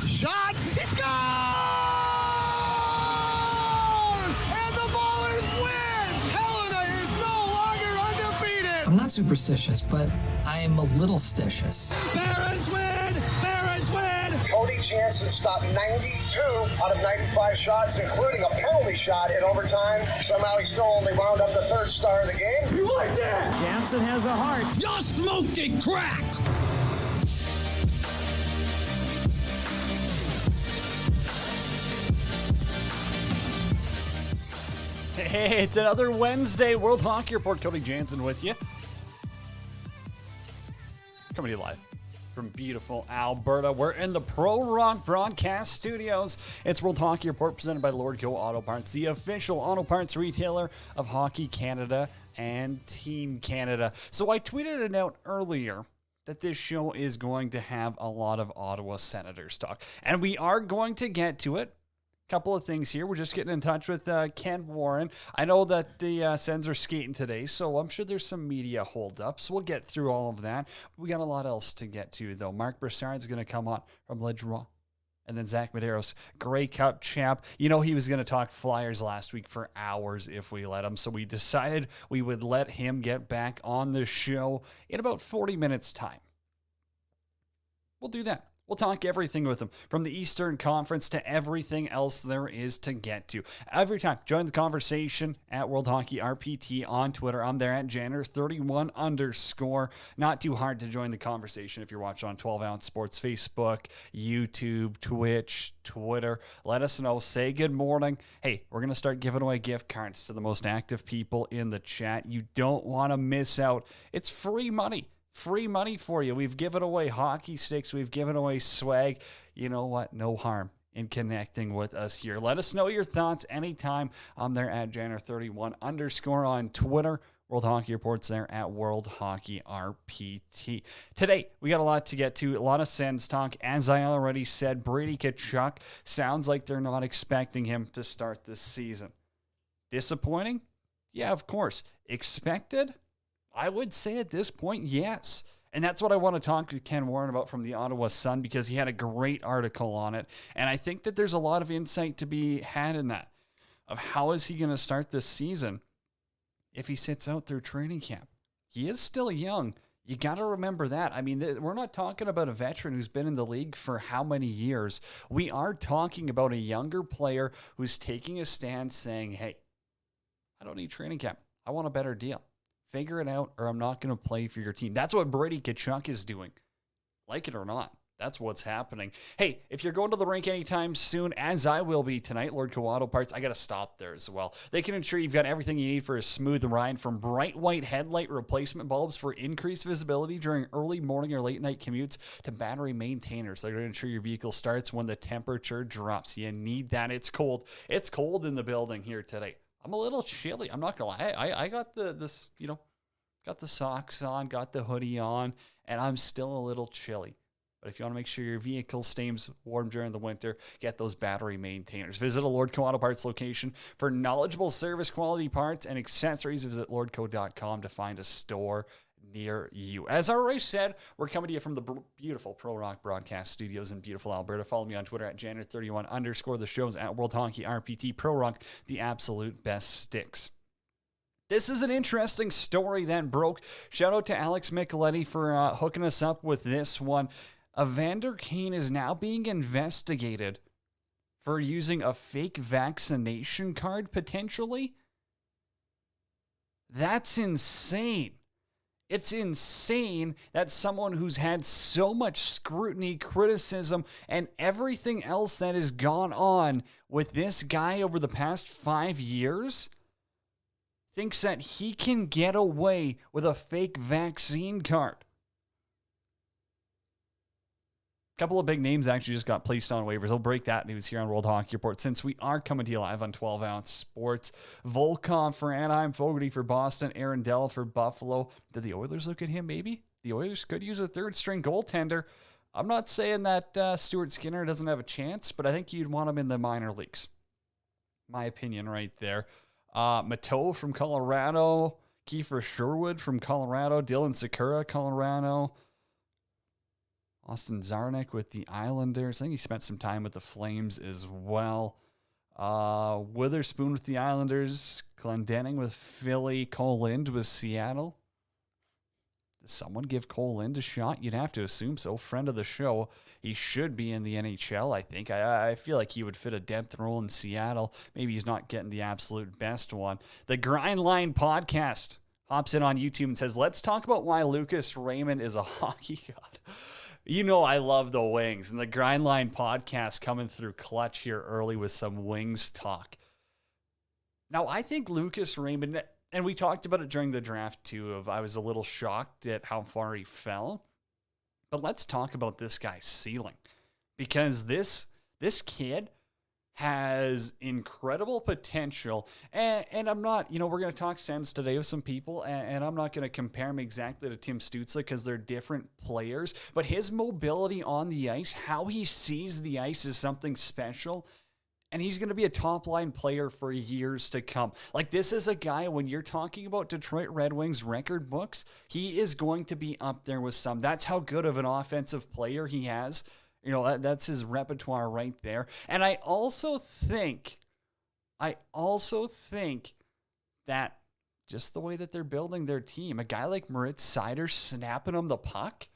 Shot, he scores! And the Ballers win! Helena is no longer undefeated! I'm not superstitious, but I am a little stitious. Barons win! Barons win! Cody Jansen stopped 92 out of 95 shots, including a penalty shot in overtime. Somehow he still only wound up the third star of the game. You like that? Jansen has a heart. You're smoking crack! Hey, it's another Wednesday World Hockey Report. Cody Jansen with you. Coming to you live from beautiful Alberta. We're in the Pro Rock Broadcast Studios. It's World Hockey Report presented by Lordco Auto Parts, the official auto parts retailer of Hockey Canada and Team Canada. So I tweeted it out earlier that this show is going to have a lot of Ottawa Senators talk, and we are going to get to it. Couple of things here. We're just getting in touch with Ken Warren. I know that the Sens are skating today, so I'm sure there's some media holdups. We'll get through all of that. We got a lot else to get to, though. Marc Brassard is going to come on from Le Draw. And then Zach Medeiros, Grey Cup champ. You know he was going to talk Flyers last week for hours if we let him, so we decided we would let him get back on the show in about 40 minutes' time. We'll do that. We'll talk everything with them, from the Eastern Conference to everything else there is to get to. Every time, join the conversation at World Hockey RPT on Twitter. I'm there at Janner31_. Not too hard to join the conversation if you're watching on 12 Ounce Sports, Facebook, YouTube, Twitch, Twitter. Let us know. Say good morning. Hey, we're going to start giving away gift cards to the most active people in the chat. You don't want to miss out. It's free money. Free money for you. We've given away hockey sticks. We've given away swag. You know what? No harm in connecting with us here. Let us know your thoughts anytime. I'm there at Janner31_ on Twitter. World Hockey Report's there at World Hockey RPT. Today, we got a lot to get to. A lot of Sens talk. As I already said, Brady Tkachuk sounds like they're not expecting him to start this season. Disappointing? Yeah, of course. Expected? I would say at this point, yes. And that's what I want to talk to Ken Warren about from the Ottawa Sun, because he had a great article on it. And I think that there's a lot of insight to be had in that, of how is he going to start this season if he sits out through training camp. He is still young. You got to remember that. I mean, we're not talking about a veteran who's been in the league for how many years. We are talking about a younger player who's taking a stand saying, hey, I don't need training camp. I want a better deal. Figure it out, or I'm not going to play for your team. That's what Brady Tkachuk is doing. Like it or not, that's what's happening. Hey, if you're going to the rink anytime soon, as I will be tonight, Lordco Auto Parts, I got to stop there as well. They can ensure you've got everything you need for a smooth ride, from bright white headlight replacement bulbs for increased visibility during early morning or late night commutes, to battery maintainers. They're going to ensure your vehicle starts when the temperature drops. You need that. It's cold. It's cold in the building here today. I'm a little chilly. I'm not going to lie. I got got the socks on, got the hoodie on, and I'm still a little chilly. But if you want to make sure your vehicle stays warm during the winter, get those battery maintainers. Visit a Lordco Auto Parts location for knowledgeable service, quality parts, and accessories. Visit lordco.com to find a store near you. As I already said, we're coming to you from the beautiful Pro Rock Broadcast Studios in beautiful Alberta. Follow me on Twitter at Janner31_. The show's at World Hockey RPT. Pro Rock, the absolute best sticks. This is an interesting story that broke. Shout out to Alex Micheletti for hooking us up with this one. Evander Kane is now being investigated for using a fake vaccination card, potentially. That's insane. It's insane that someone who's had so much scrutiny, criticism, and everything else that has gone on with this guy over the past 5 years thinks that he can get away with a fake vaccine card. A couple of big names actually just got placed on waivers. I'll break that news here on World Hockey Report since we are coming to you live on 12 Ounce Sports. Volkov for Anaheim, Fogarty for Boston, Aaron Dell for Buffalo. Did the Oilers look at him maybe? The Oilers could use a third-string goaltender. I'm not saying that Stuart Skinner doesn't have a chance, but I think you'd want him in the minor leagues. My opinion right there. Mateau from Colorado, Kiefer Sherwood from Colorado, Dylan Sakura, Colorado. Austin Zarnik with the Islanders. I think he spent some time with the Flames as well. Witherspoon with the Islanders. Glendening with Philly. Cole Lind with Seattle. Does someone give Cole Lind a shot? You'd have to assume so. Friend of the show. He should be in the NHL, I think. I feel like he would fit a depth role in Seattle. Maybe he's not getting the absolute best one. The Grind Line Podcast hops in on YouTube and says, let's talk about why Lucas Raymond is a hockey god. You know I love the Wings, and the Grind Line Podcast coming through clutch here early with some Wings talk. Now, I think Lucas Raymond, and we talked about it during the draft too, I was a little shocked at how far he fell. But let's talk about this guy's ceiling, because this kid has incredible potential, and I'm not, we're going to talk sense today with some people, and I'm not going to compare him exactly to Tim Stützle because they're different players, but his mobility on the ice, how he sees the ice is something special, and he's going to be a top-line player for years to come. Like, this is a guy, when you're talking about Detroit Red Wings record books, he is going to be up there with some. That's how good of an offensive player he has. That's his repertoire right there. And I also think that just the way that they're building their team, a guy like Moritz Seider snapping him the puck,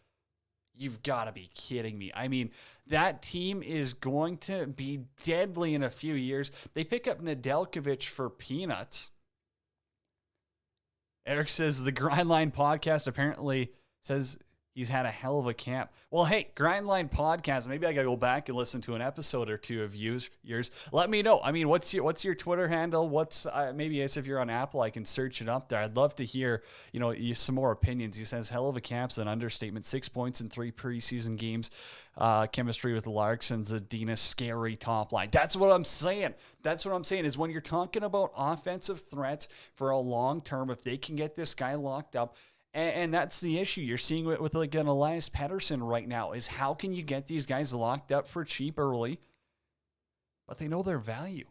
you've got to be kidding me. I mean, that team is going to be deadly in a few years. They pick up Nedeljkovic for peanuts. Eric says the Grindline Podcast apparently says he's had a hell of a camp. Well, hey, Grindline Podcast, maybe I got to go back and listen to an episode or two of yours. Let me know. I mean, what's your Twitter handle? Maybe as if you're on Apple, I can search it up there. I'd love to hear, some more opinions. He says hell of a camp's an understatement. 6 points in 3 preseason games. Chemistry with Larson, Zadina, scary top line. That's what I'm saying. Is when you're talking about offensive threats for a long term, if they can get this guy locked up, and that's the issue you're seeing with like an Elias Pettersson right now, is how can you get these guys locked up for cheap early, but they know their value.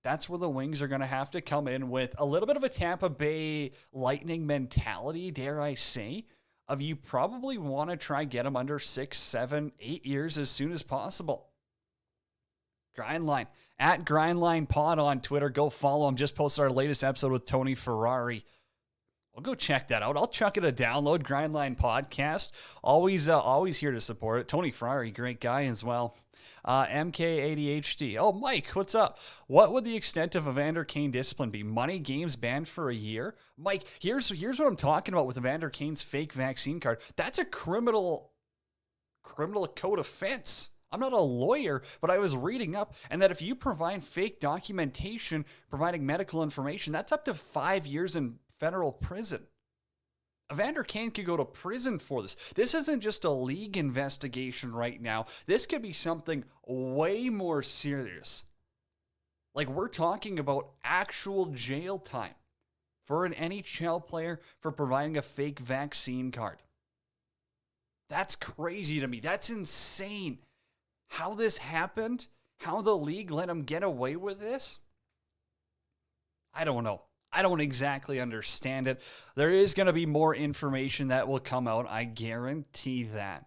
That's where the Wings are going to have to come in with a little bit of a Tampa Bay Lightning mentality, dare I say, of you probably want to try get them under 6, 7, 8 years as soon as possible. Grindline, at Grindline Pod on Twitter. Go follow him. Just posted our latest episode with Tony Ferrari. Well, go check that out. I'll chuck it a download. Grindline Podcast. Always here to support it. Tony Ferrari, great guy as well. MKADHD. Oh, Mike, what's up? What would the extent of Evander Kane discipline be? Money, games banned for a year? Mike, here's what I'm talking about with Evander Kane's fake vaccine card. That's a criminal code offense. I'm not a lawyer, but I was reading up, and that if you provide fake documentation, providing medical information, that's up to 5 years in federal prison. Evander Kane could go to prison for this. This isn't just a league investigation right now. This could be something way more serious. Like, we're talking about actual jail time for an NHL player for providing a fake vaccine card. That's crazy to me. That's insane. How this happened, how the league let him get away with this, I don't know. I don't exactly understand it. There is going to be more information that will come out. I guarantee that.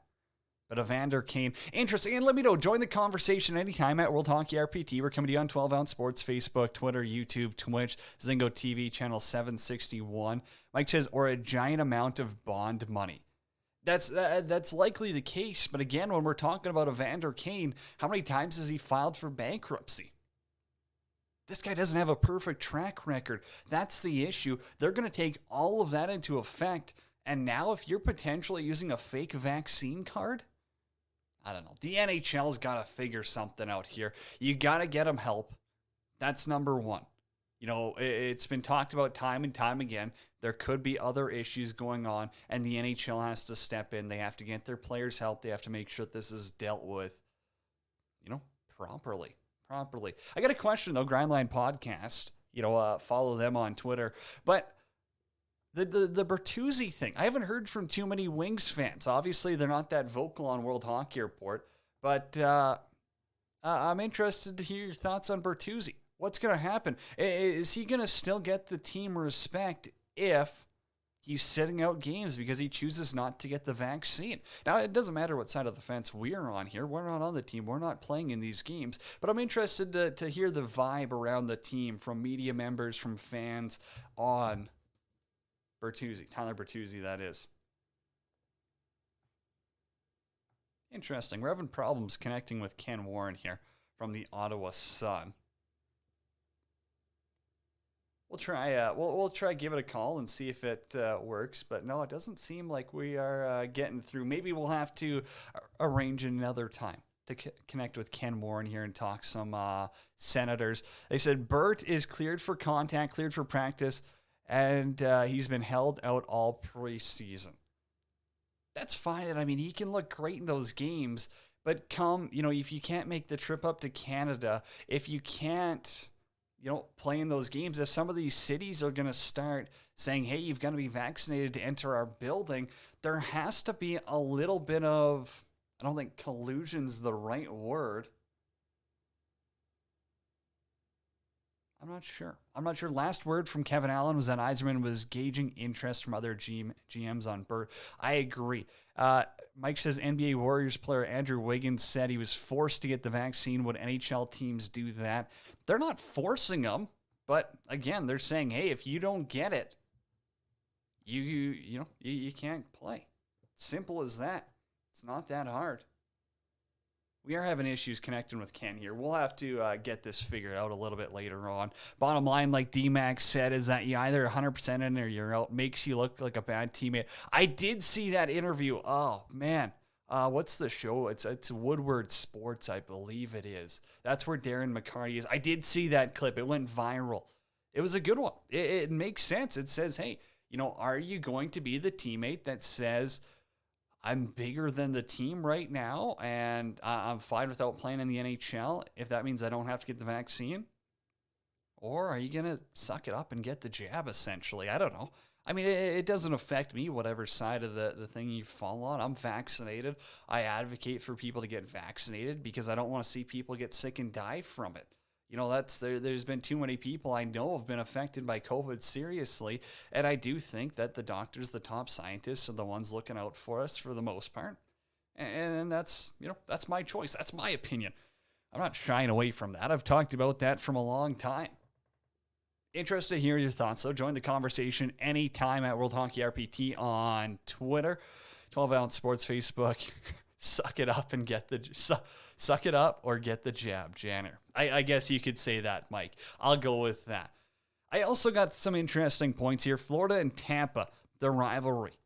But Evander Kane, interesting. And let me know. Join the conversation anytime at World Hockey RPT. We're coming to you on 12 Ounce Sports, Facebook, Twitter, YouTube, Twitch, Zingo TV, channel 761. Mike says, or a giant amount of bond money. That's likely the case. But again, when we're talking about Evander Kane, how many times has he filed for bankruptcy? This guy doesn't have a perfect track record. That's the issue. They're going to take all of that into effect. And now if you're potentially using a fake vaccine card, I don't know. The NHL's got to figure something out here. You got to get them help. That's number one. You know, it's been talked about time and time again. There could be other issues going on, and the NHL has to step in. They have to get their players help. They have to make sure that this is dealt with, you know, properly. I got a question, though, Grindline Podcast. You know, follow them on Twitter. But the Bertuzzi thing, I haven't heard from too many Wings fans. Obviously, they're not that vocal on World Hockey Report. But I'm interested to hear your thoughts on Bertuzzi. What's going to happen? Is he going to still get the team respect if he's sitting out games because he chooses not to get the vaccine? Now, it doesn't matter what side of the fence we're on here. We're not on the team. We're not playing in these games. But I'm interested to hear the vibe around the team from media members, from fans on Bertuzzi. Tyler Bertuzzi, that is. Interesting. We're having problems connecting with Ken Warren here from the Ottawa Sun. We'll try. We'll try give it a call and see if it works. But no, it doesn't seem like we are getting through. Maybe we'll have to arrange another time to connect with Ken Warren here and talk some Senators. They said Bert is cleared for contact, cleared for practice, and he's been held out all preseason. That's fine. And I mean, he can look great in those games. But if you can't make the trip up to Canada, if you can't, play in those games, if some of these cities are going to start saying, hey, you've got to be vaccinated to enter our building, there has to be a little bit of, I don't think collusion's the right word. I'm not sure. Last word from Kevin Allen was that Yzerman was gauging interest from other GMs on Bert. I agree. Mike says NBA Warriors player Andrew Wiggins said he was forced to get the vaccine. Would NHL teams do that? They're not forcing them, but again, they're saying, hey, if you don't get it, you can't play. Simple as that. It's not that hard. We are having issues connecting with Ken here. We'll have to get this figured out a little bit later on. Bottom line, like D-Max said, is that you either 100% in or you're out. Makes you look like a bad teammate. I did see that interview. Oh, man. What's the show? It's Woodward Sports, I believe it is. That's where Darren McCarty is. I did see that clip. It went viral. It was a good one. It makes sense. It says, hey, are you going to be the teammate that says, I'm bigger than the team right now, and I'm fine without playing in the NHL if that means I don't have to get the vaccine? Or are you going to suck it up and get the jab, essentially? I don't know. I mean, it doesn't affect me, whatever side of the thing you fall on. I'm vaccinated. I advocate for people to get vaccinated because I don't want to see people get sick and die from it. There's been too many people I know have been affected by COVID seriously, and I do think that the doctors, the top scientists, are the ones looking out for us for the most part. And that's my choice. That's my opinion. I'm not shying away from that. I've talked about that from a long time. Interested to hear your thoughts, though. Join the conversation anytime at World Hockey RPT on Twitter, 12-Ounce Sports Facebook. Suck it up and suck it up or get the jab, Janner. I guess you could say that, Mike. I'll go with that. I also got some interesting points here. Florida and Tampa, the rivalry.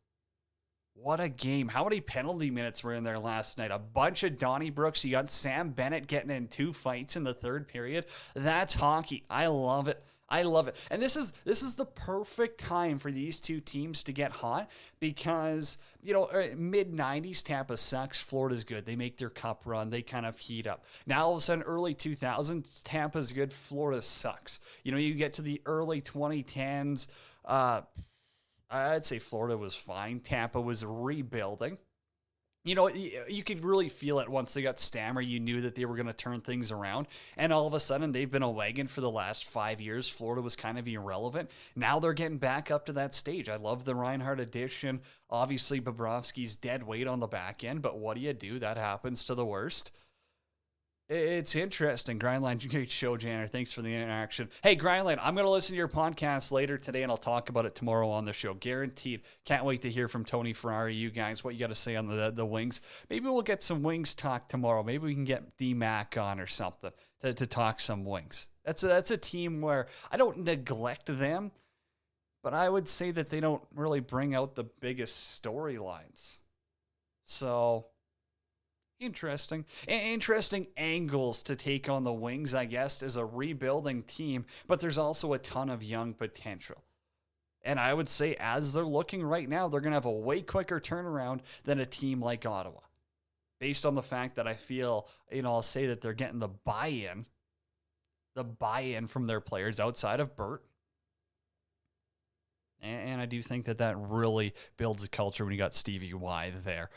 What a game. How many penalty minutes were in there last night? A bunch of Donnybrooks. You got Sam Bennett getting in 2 fights in the third period. That's hockey. I love it. And this is the perfect time for these two teams to get hot because, mid-90s, Tampa sucks. Florida's good. They make their cup run. They kind of heat up. Now, all of a sudden, early 2000s, Tampa's good. Florida sucks. You get to the early 2010s, I'd say Florida was fine. Tampa was rebuilding. You could really feel it once they got Stammer. You knew that they were going to turn things around. And all of a sudden, they've been a wagon for the last 5 years. Florida was kind of irrelevant. Now they're getting back up to that stage. I love the Reinhart addition. Obviously, Bobrovsky's dead weight on the back end. But what do? That happens to the worst. It's interesting. Grindline, great show, Janner. Thanks for the interaction. Hey, Grindline, I'm going to listen to your podcast later today, and I'll talk about it tomorrow on the show. Guaranteed. Can't wait to hear from Tony Ferrari, you guys, what you got to say on the Wings. Maybe we'll get some Wings talk tomorrow. Maybe we can get D-Mac on or something to talk some Wings. That's a team where I don't neglect them, but I would say that they don't really bring out the biggest storylines. So... Interesting angles to take on the Wings, I guess, as a rebuilding team, but there's also a ton of young potential. And I would say as they're looking right now, they're going to have a way quicker turnaround than a team like Ottawa. Based on the fact that I feel, I'll say that they're getting the buy-in from their players outside of Bert. And I do think that really builds a culture when you got Stevie Y there.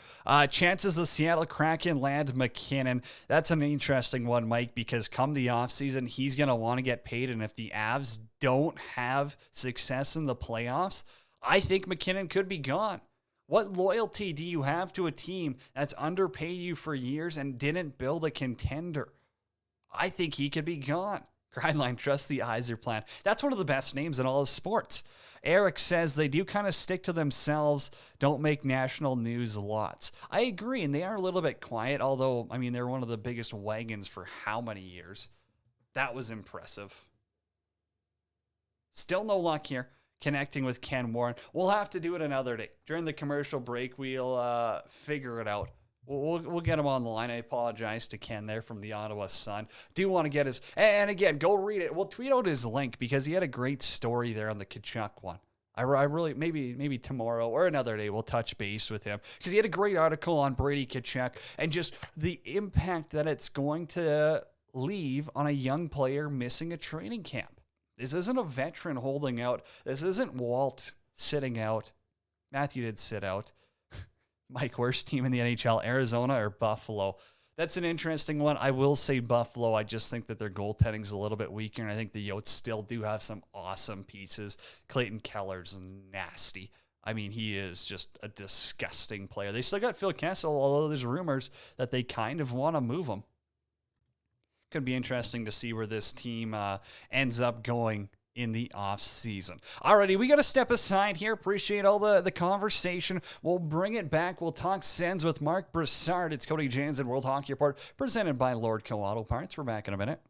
Chances the Seattle Kraken land McKinnon. That's an interesting one, Mike, because come the offseason, he's going to want to get paid. And if the Avs don't have success in the playoffs, I think McKinnon could be gone. What loyalty do you have to a team that's underpaid you for years and didn't build a contender? I think he could be gone. Grindline, trust the Yzer plan. That's one of the best names in all of sports. Eric says they do kind of stick to themselves, don't make national news lots. I agree, and they are a little bit quiet, although, they're one of the biggest wagons for how many years? That was impressive. Still no luck here connecting with Ken Warren. We'll have to do it another day. During the commercial break, we'll figure it out. We'll get him on the line. I apologize to Ken there from the Ottawa Sun. Do want to get his... And again, go read it. We'll tweet out his link because he had a great story there on the Tkachuk one. I really... Maybe tomorrow or another day we'll touch base with him because he had a great article on Brady Tkachuk and just the impact that it's going to leave on a young player missing a training camp. This isn't a veteran holding out. This isn't Walt sitting out. Matthew did sit out. Mike, worst team in the NHL, Arizona or Buffalo? That's an interesting one. I will say Buffalo. I just think that their goaltending's a little bit weaker, and I think the Yotes still do have some awesome pieces. Clayton Keller's nasty. He is just a disgusting player. They still got Phil Kessel, although there's rumors that they kind of want to move him. Could be interesting to see where this team ends up going in the off season. Alrighty, we got to step aside here. Appreciate all the conversation. We'll bring it back. We'll talk Sens with Marc Brassard. It's Cody Jansen, World Hockey Report, presented by Lordco Auto Parts. We're back in a minute.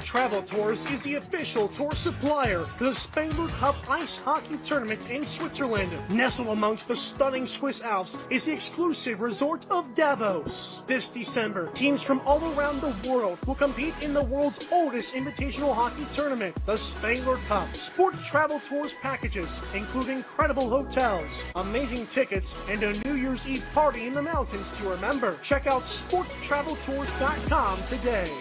Travel Tours is the official tour supplier for the Spengler Cup Ice Hockey Tournament in Switzerland. Nestled amongst the stunning Swiss Alps is the exclusive resort of Davos. This December, teams from all around the world will compete in the world's oldest invitational hockey tournament, the Spengler Cup. Sport Travel Tours packages include incredible hotels, amazing tickets, and a New Year's Eve party in the mountains to remember. Check out sporttraveltours.com today.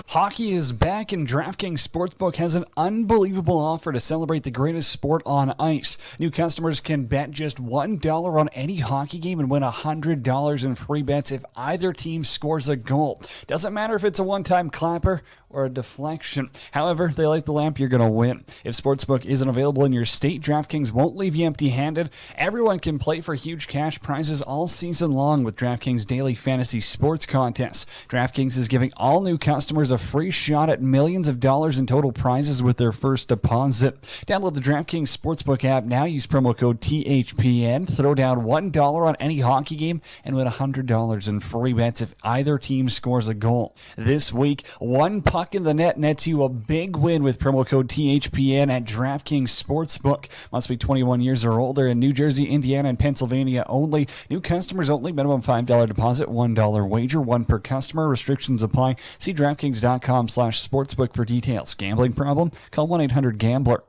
Hockey is back, and DraftKings Sportsbook has an unbelievable offer to celebrate the greatest sport on ice. New customers can bet just $1 on any hockey game and win $100 in free bets if either team scores a goal. Doesn't matter if it's a one-time clapper or a deflection. However, they light the lamp, you're going to win. If Sportsbook isn't available in your state, DraftKings won't leave you empty-handed. Everyone can play for huge cash prizes all season long with DraftKings Daily Fantasy Sports Contests. DraftKings is giving all new customers a free shot at millions of dollars in total prizes with their first deposit. Download the DraftKings Sportsbook app now. Use promo code THPN. Throw down $1 on any hockey game and win $100 in free bets if either team scores a goal. This week, one puck in the net nets you a big win with promo code THPN at DraftKings Sportsbook. Must be 21 years or older in New Jersey, Indiana, and Pennsylvania only. New customers only. Minimum $5 deposit, $1 wager, one per customer. Restrictions apply. See DraftKings.com/sportsbook for details. Gambling problem? Call 1-800-GAMBLER.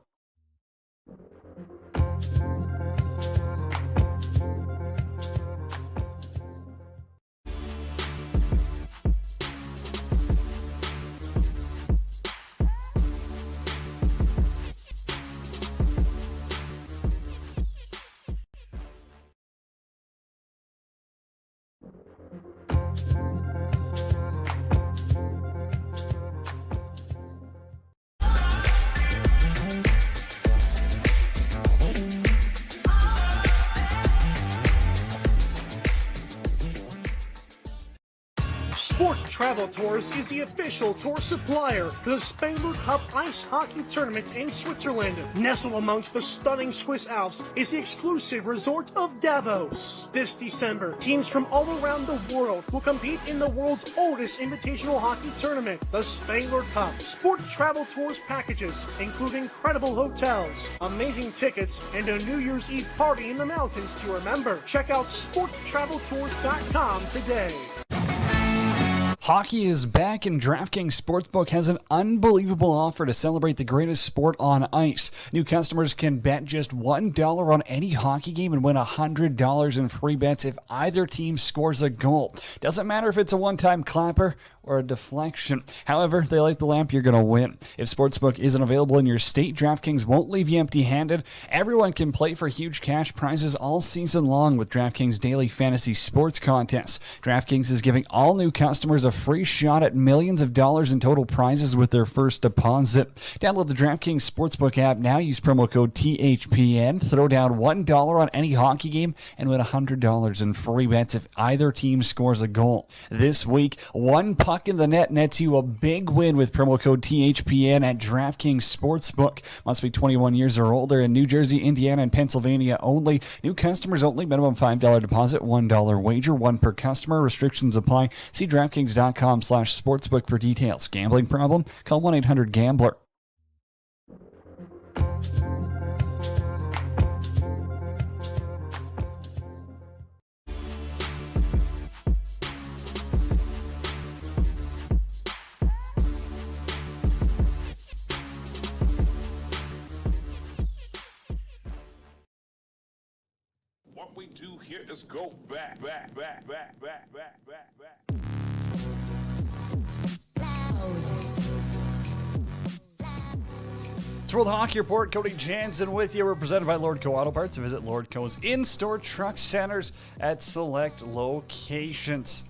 Sport Travel Tours is the official tour supplier for the Spengler Cup Ice Hockey Tournament in Switzerland. Nestled amongst the stunning Swiss Alps is the exclusive resort of Davos. This December, teams from all around the world will compete in the world's oldest invitational hockey tournament, the Spengler Cup. Sport Travel Tours packages include incredible hotels, amazing tickets, and a New Year's Eve party in the mountains to remember. Check out sporttraveltours.com today. Hockey is back, and DraftKings Sportsbook has an unbelievable offer to celebrate the greatest sport on ice. New customers can bet just $1 on any hockey game and win $100 in free bets if either team scores a goal. Doesn't matter if it's a one-time clapper or a deflection. However, they light the lamp, you're going to win. If Sportsbook isn't available in your state, DraftKings won't leave you empty-handed. Everyone can play for huge cash prizes all season long with DraftKings Daily Fantasy Sports Contests. DraftKings is giving all new customers a free shot at millions of dollars in total prizes with their first deposit. Download the DraftKings Sportsbook app now. Use promo code THPN. Throw down $1 on any hockey game and win $100 in free bets if either team scores a goal. This week, one puck in the net nets you a big win with promo code THPN at DraftKings Sportsbook. Must be 21 years or older in New Jersey, Indiana, and Pennsylvania only. New customers only. Minimum $5 deposit, $1 wager, one per customer. Restrictions apply. See DraftKings.com/sportsbook for details. Gambling problem? Call 1-800-GAMBLER. What we do here is go back. It's World Hockey Report. Cody Jansen with you. We're presented by Lordco Auto Parts. Visit Lordco's in-store truck centers at select locations.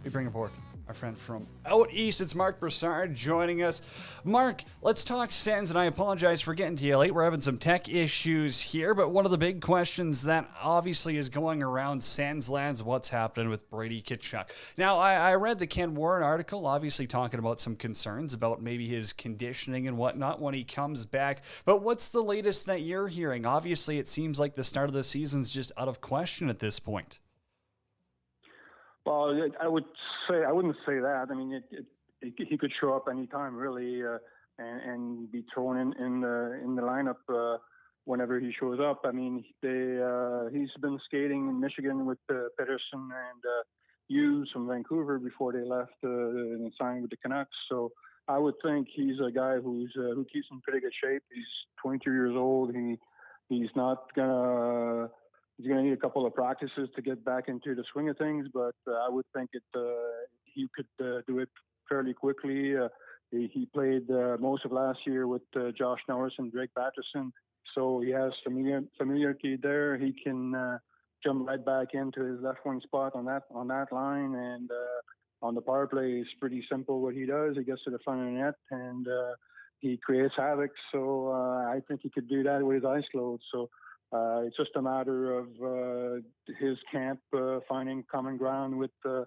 We bring aboard our friend from out east. It's Marc Brassard joining us. Marc, let's talk Sens, and I apologize for getting to you late. We're having some tech issues here, but one of the big questions that obviously is going around Sens lands, what's happening with Brady Tkachuk. Now, I read the Ken Warren article, obviously talking about some concerns about maybe his conditioning and whatnot when he comes back, but what's the latest that you're hearing? Obviously, it seems like the start of the season's just out of question at this point. Well, I wouldn't say that. I mean, he could show up anytime, really, and be thrown in the lineup whenever he shows up. I mean, he's been skating in Michigan with Pedersen and Hughes from Vancouver before they left and signed with the Canucks. So I would think he's a guy who keeps in pretty good shape. He's 22 years old. He's not gonna. He's going to need a couple of practices to get back into the swing of things, but I would think he could do it fairly quickly. He played most of last year with Josh Norris and Drake Batterson, so he has familiarity there. He can jump right back into his left wing spot on that line, and on the power play, it's pretty simple what he does. He gets to the front of the net and he creates havoc. So I think he could do that with his eyes closed. So. It's just a matter of his camp finding common ground with the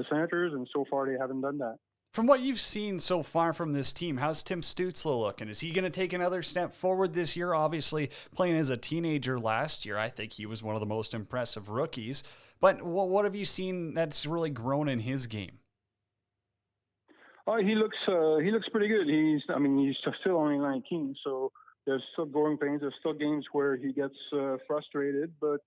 Senators, and so far they haven't done that. From what you've seen so far from this team, how's Tim Stützle looking? Is he going to take another step forward this year? Obviously, playing as a teenager last year, I think he was one of the most impressive rookies. But what have you seen that's really grown in his game? Oh, he looks pretty good. He's still only 19, so there's still growing pains. There's still games where he gets frustrated, but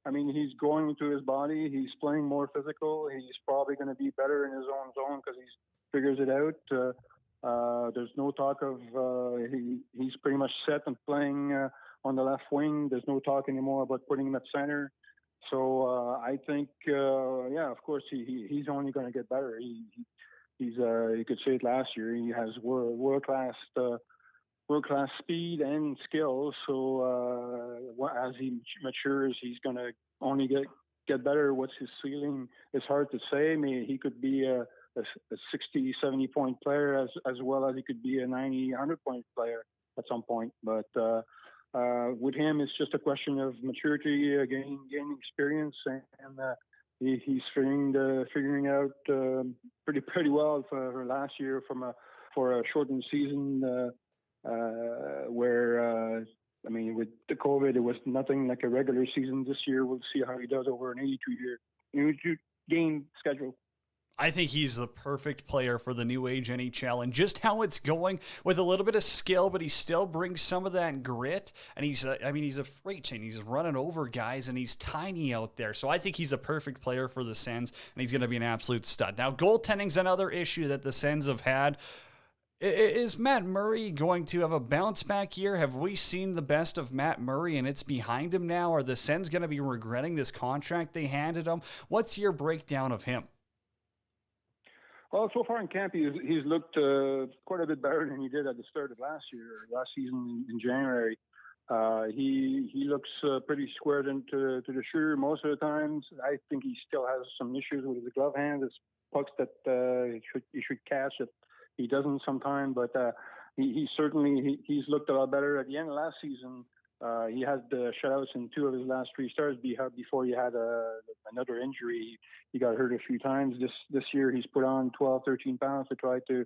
he's going into his body. He's playing more physical. He's probably going to be better in his own zone because he figures it out. There's no talk of he's pretty much set and playing on the left wing. There's no talk anymore about putting him at center. So I think, of course, he's only going to get better. He's you could say it last year. He has world class speed and skills. So as he matures, he's going to only get better. What's his ceiling? It's hard to say. I mean, he could be a 60, 70 point player as well as he could be a 90, 100 point player at some point. But with him, it's just a question of maturity, gaining experience, and he's figuring out pretty well for last year for a shortened season where with the COVID, it was nothing like a regular season. This year, we'll see how he does over an 82 game schedule. I think he's the perfect player for the new age NHL, and just how it's going with a little bit of skill, but he still brings some of that grit. And he's a freight train. He's running over guys, and he's tiny out there. So I think he's a perfect player for the Sens, and he's going to be an absolute stud. Now, goaltending's another issue that the Sens have had. Is Matt Murray going to have a bounce back year? Have we seen the best of Matt Murray and it's behind him now? Are the Sens going to be regretting this contract they handed him? What's your breakdown of him? Well, so far in camp, he's looked quite a bit better than he did at the start of last season in January. He looks pretty squared into the shooter most of the times. I think he still has some issues with his glove hand. It's pucks that he should catch that he doesn't sometimes. But he's looked a lot better. At the end of last season, he had shutouts in 2 of his last 3 starts before he had another injury. He got hurt a few times. This year, he's put on 12, 13 pounds to try to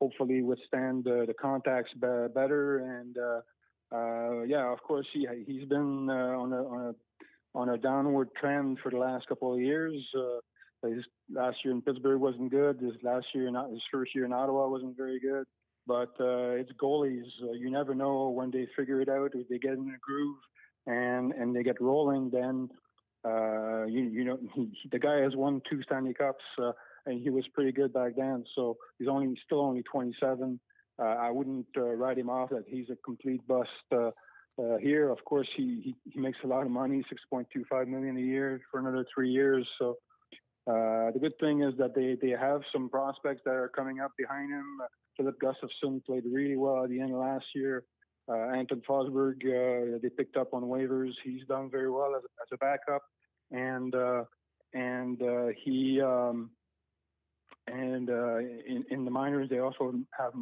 hopefully withstand the contacts better. And of course, he's been on a downward trend for the last couple of years. His last year in Pittsburgh wasn't good. His first year in Ottawa wasn't very good. But it's goalies. You never know when they figure it out, if they get in a groove and they get rolling. Then the guy has won 2 Stanley Cups, and he was pretty good back then. So he's still only 27. I wouldn't write him off that he's a complete bust here. Of course, he makes a lot of money, $6.25 million a year for another 3 years. So the good thing is that they have some prospects that are coming up behind him. Philip Gustafsson played really well at the end of last year. Anton Forsberg, they picked up on waivers. He's done very well as a backup, and in the minors they also have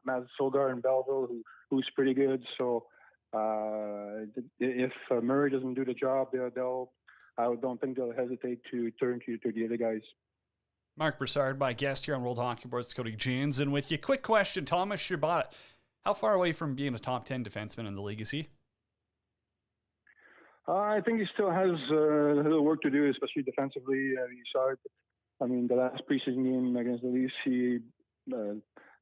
Matt Sogar in Belleville, who's pretty good. So if Murray doesn't do the job, I don't think they'll hesitate to turn to the other guys. Marc Brassard, my guest here on World Hockey Board's Cody Janes, and with you. Quick question, Thomas Chabot. How far away from being a top 10 defenseman in the league is he? I think he still has a little work to do, especially defensively. You saw it. The last preseason game against the Leafs,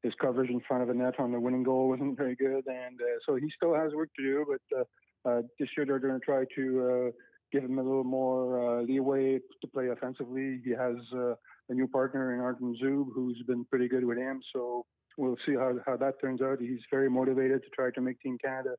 his coverage in front of the net on the winning goal wasn't very good, and so he still has work to do. But this year they're going to try to give him a little more leeway to play offensively. He has a new partner in Artem Zub, who's been pretty good with him. So we'll see how that turns out. He's very motivated to try to make Team Canada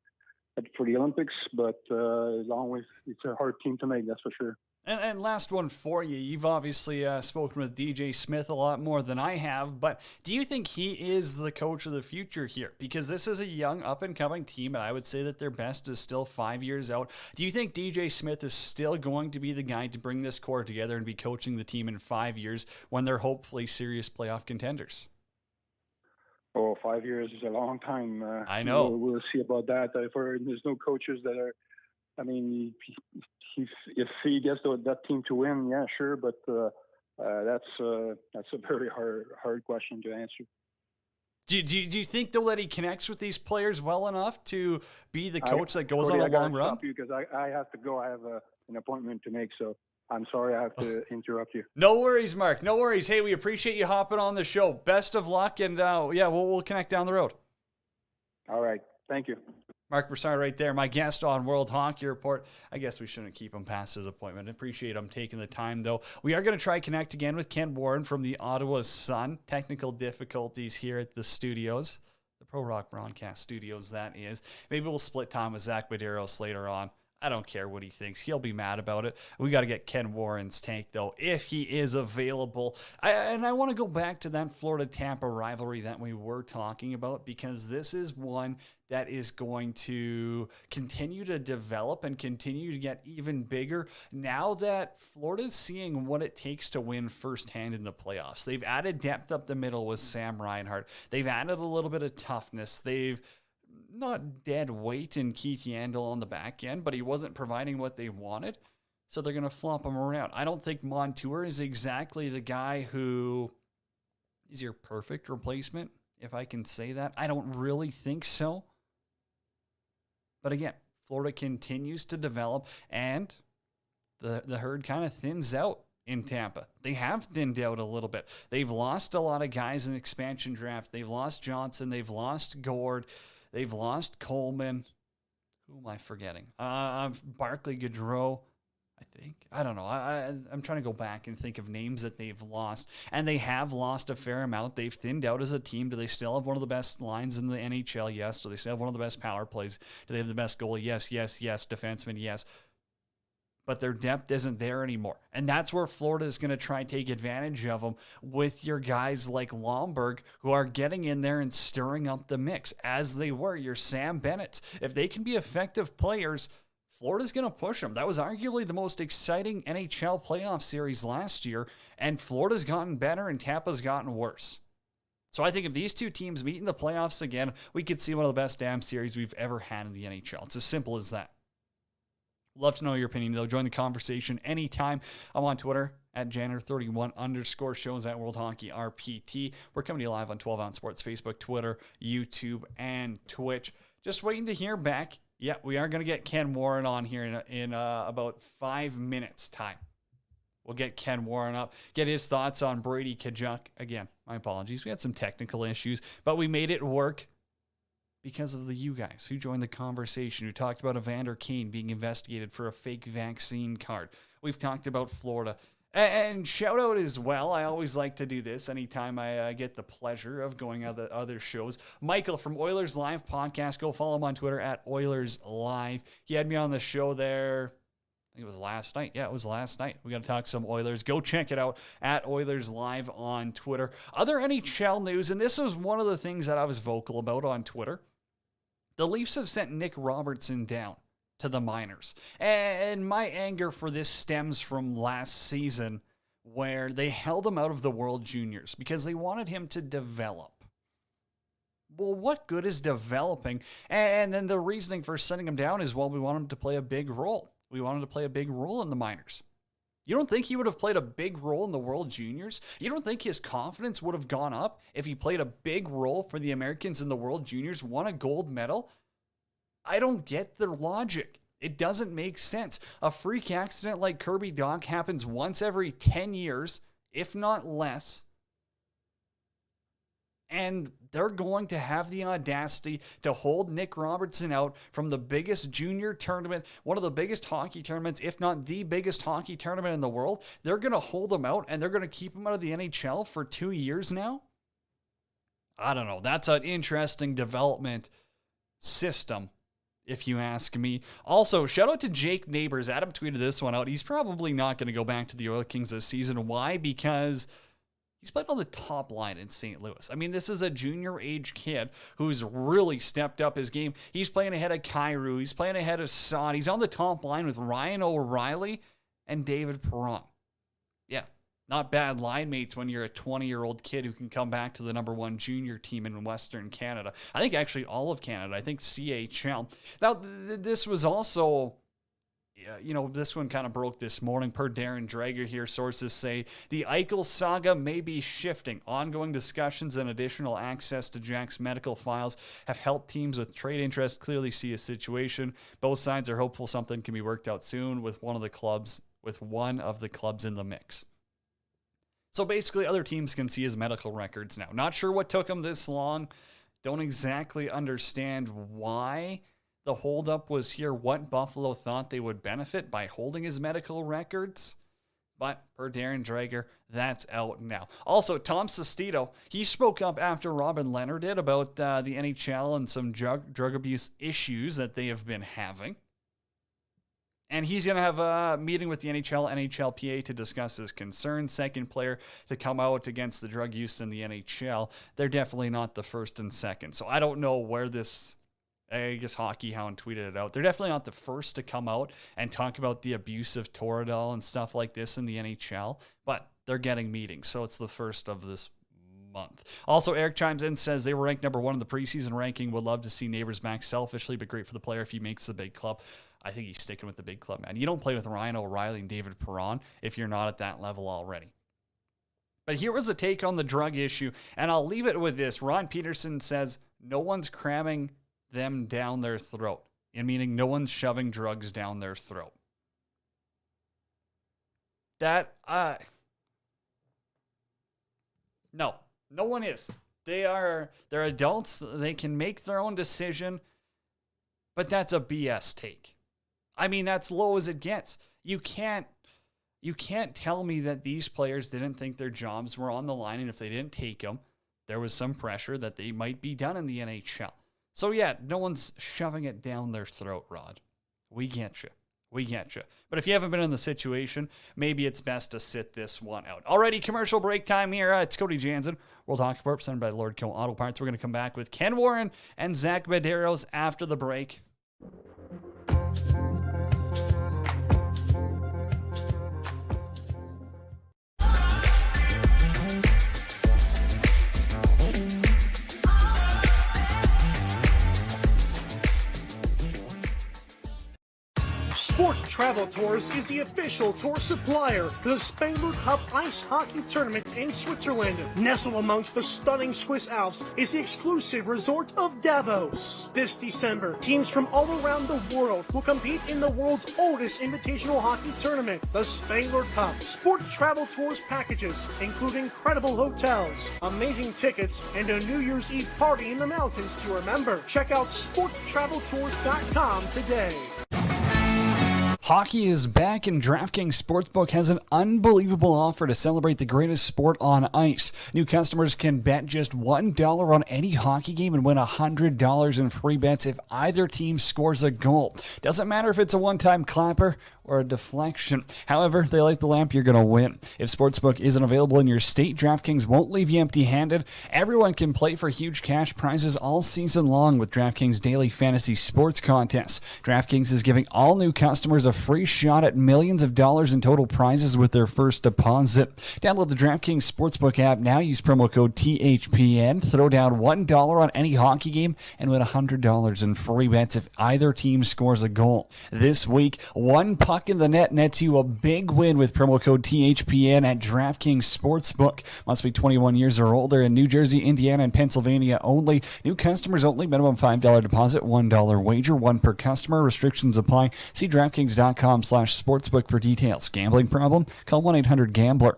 for the Olympics, but it's a hard team to make, that's for sure. And last one for you. You've obviously spoken with DJ Smith a lot more than I have, but do you think he is the coach of the future here? Because this is a young, up-and-coming team, and I would say that their best is still 5 years out. Do you think DJ Smith is still going to be the guy to bring this core together and be coaching the team in 5 years when they're hopefully serious playoff contenders? Oh, 5 years is a long time. I know. We'll see about that. There's no coaches that are, if he gets that team to win, yeah, sure. But That's a very hard question to answer. Do you think, though, that he connects with these players well enough to be the coach that goes on a long run? Stop you because I have to go. I have an appointment to make, so I'm sorry I have to interrupt you. No worries, Mark. No worries. Hey, we appreciate you hopping on the show. Best of luck, and we'll connect down the road. All right. Thank you. Marc Brassard right there, my guest on World Hockey Report. I guess we shouldn't keep him past his appointment. Appreciate him taking the time, though. We are going to try connect again with Ken Warren from the Ottawa Sun. Technical difficulties here at the studios, the Pro Rock Broadcast Studios, that is. Maybe we'll split time with Zach Medeiros later on. I don't care what he thinks. He'll be mad about it. We got to get Ken Warren's take, though, if he is available. I want to go back to that Florida-Tampa rivalry that we were talking about, because this is one that is going to continue to develop and continue to get even bigger now that Florida's seeing what it takes to win firsthand in the playoffs. They've added depth up the middle with Sam Reinhart. They've added a little bit of toughness. They've not dead weight in Keith Yandel on the back end, but he wasn't providing what they wanted, so they're going to flop him around. I don't think Montour is exactly the guy who is your perfect replacement, if I can say that. I don't really think so. But again, Florida continues to develop, and the herd kind of thins out in Tampa. They have thinned out a little bit. They've lost a lot of guys in the expansion draft. They've lost Johnson. They've lost Gord. They've lost Coleman. Who am I forgetting? Barclay Gaudreau, I think. I don't know. I'm trying to go back and think of names that they've lost. And they have lost a fair amount. They've thinned out as a team. Do they still have one of the best lines in the NHL? Yes. Do they still have one of the best power plays? Do they have the best goalie? Yes, yes, yes. Defenseman? Yes. But their depth isn't there anymore. And that's where Florida is going to try and take advantage of them with your guys like Lomberg, who are getting in there and stirring up the mix, as they were your Sam Bennett. If they can be effective players, Florida's going to push them. That was arguably the most exciting NHL playoff series last year, and Florida's gotten better and Tampa's gotten worse. So I think if these two teams meet in the playoffs again, we could see one of the best damn series we've ever had in the NHL. It's as simple as that. Love to know your opinion, though. Join the conversation anytime. I'm on Twitter at Janner31_ shows at World Hockey RPT. We're coming to you live on 12 Ounce Sports, Facebook, Twitter, YouTube, and Twitch. Just waiting to hear back. Yeah, we are going to get Ken Warren on here in about 5 minutes' time. We'll get Ken Warren up, get his thoughts on Brady Tkachuk. Again, my apologies. We had some technical issues, but we made it work because of you guys who joined the conversation, who talked about Evander Kane being investigated for a fake vaccine card. We've talked about Florida. And shout out as well, I always like to do this anytime I get the pleasure of going on the other shows. Michael from Oilers Live Podcast, go follow him on Twitter at Oilers Live. He had me on the show there, I think it was last night. Yeah, it was last night. We got to talk some Oilers. Go check it out at Oilers Live on Twitter. Other NHL news, and this was one of the things that I was vocal about on Twitter. The Leafs have sent Nick Robertson down to the minors. And my anger for this stems from last season, where they held him out of the World Juniors because they wanted him to develop. Well, what good is developing? And then the reasoning for sending him down is, well, we want him to play a big role. We wanted to play a big role in the minors. You don't think he would have played a big role in the World Juniors? You don't think his confidence would have gone up if he played a big role for the Americans in the World Juniors, won a gold medal? I don't get the logic. It doesn't make sense. A freak accident like Kirby Dach happens once every 10 years, if not less. And they're going to have the audacity to hold Nick Robertson out from the biggest junior tournament, one of the biggest hockey tournaments, if not the biggest hockey tournament in the world. They're going to hold him out, and they're going to keep him out of the NHL for 2 years now? I don't know. That's an interesting development system, if you ask me. Also, shout out to Jake Neighbors. Adam tweeted this one out. He's probably not going to go back to the Oil Kings this season. Why? Because he's played on the top line in St. Louis. I mean, this is a junior age kid who's really stepped up his game. He's playing ahead of Kyrou. He's playing ahead of Saad. He's on the top line with Ryan O'Reilly and David Perron. Yeah, not bad line mates when you're a 20-year-old kid who can come back to the number one junior team in Western Canada. I think actually all of Canada. I think CHL. Now, this was also this one kind of broke this morning. Per Darren Drager here, sources say the Eichel saga may be shifting. Ongoing discussions and additional access to Jack's medical files have helped teams with trade interest clearly see a situation. Both sides are hopeful something can be worked out soon with one of the clubs in the mix. So basically, other teams can see his medical records now. Not sure what took him this long. Don't exactly understand why the holdup was here, what Buffalo thought they would benefit by holding his medical records. But per Darren Drager, that's out now. Also, Tom Sestito, he spoke up after Robin Leonard did about the NHL and some drug abuse issues that they have been having. And he's going to have a meeting with the NHLPA to discuss his concerns. Second player to come out against the drug use in the NHL. They're definitely not the first and second. So I don't know where this... I guess Hockey Hound tweeted it out. They're definitely not the first to come out and talk about the abuse of Toradol and stuff like this in the NHL, but they're getting meetings, so it's the first of this month. Also, Eric chimes in, says they were ranked number 1 in the preseason ranking. Would love to see Neighbors back selfishly, but great for the player if he makes the big club. I think he's sticking with the big club, man. You don't play with Ryan O'Reilly and David Perron if you're not at that level already. But here was a take on the drug issue, and I'll leave it with this. Ron Peterson says, no one's cramming them down their throat, and meaning no one's shoving drugs down their throat. They're one is. They're adults. They can make their own decision, but that's a BS take. I mean, that's low as it gets. You can't tell me that these players didn't think their jobs were on the line, and if they didn't take them, there was some pressure that they might be done in the NHL. So yeah, no one's shoving it down their throat, Rod. We get you. But if you haven't been in the situation, maybe it's best to sit this one out. Alrighty, commercial break time here. It's Cody Jansen. World Hockey Report, presented by Lord Kill Auto Parts. We're going to come back with Ken Warren and Zach Medeiros after the break. Sport Travel Tours is the official tour supplier for the Spengler Cup Ice Hockey Tournament in Switzerland. Nestled amongst the stunning Swiss Alps is the exclusive resort of Davos. This December, teams from all around the world will compete in the world's oldest invitational hockey tournament, the Spengler Cup. Sport Travel Tours packages include incredible hotels, amazing tickets, and a New Year's Eve party in the mountains to remember. Check out sporttraveltours.com today. Hockey is back, and DraftKings Sportsbook has an unbelievable offer to celebrate the greatest sport on ice. New customers can bet just $1 on any hockey game and win $100 in free bets if either team scores a goal. Doesn't matter if it's a one-time clapper or a deflection. However, they light the lamp, you're going to win. If Sportsbook isn't available in your state, DraftKings won't leave you empty-handed. Everyone can play for huge cash prizes all season long with DraftKings Daily Fantasy Sports Contests. DraftKings is giving all new customers a free shot at millions of dollars in total prizes with their first deposit. Download the DraftKings Sportsbook app now. Use promo code THPN. Throw down $1 on any hockey game and win $100 in free bets if either team scores a goal. This week, one puck in the net nets you a big win with promo code THPN at DraftKings Sportsbook. Must be 21 years or older in New Jersey, Indiana, and Pennsylvania only. New customers only. Minimum $5 deposit, $1 wager, one per customer. Restrictions apply. See DraftKings.com/sportsbook for details. Gambling problem? Call 1-800-GAMBLER.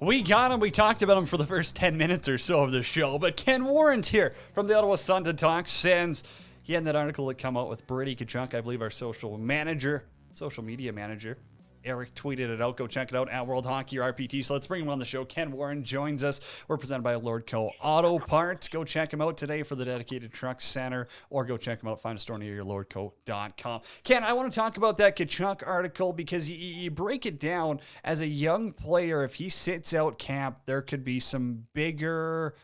We got him. We talked about him for the first 10 minutes or so of the show. But Ken Warren's here from the Ottawa Sun to talk Sens. He had that article that come out with Brady Tkachuk, I believe our social media manager. Eric tweeted it out. Go check it out at World Hockey RPT. So let's bring him on the show. Ken Warren joins us. We're presented by Lordco Auto Parts. Go check him out today for the dedicated truck center, or go check him out. Find a store near your lordco.com. Ken, I want to talk about that Tkachuk article because you break it down as a young player. If he sits out camp, there could be some bigger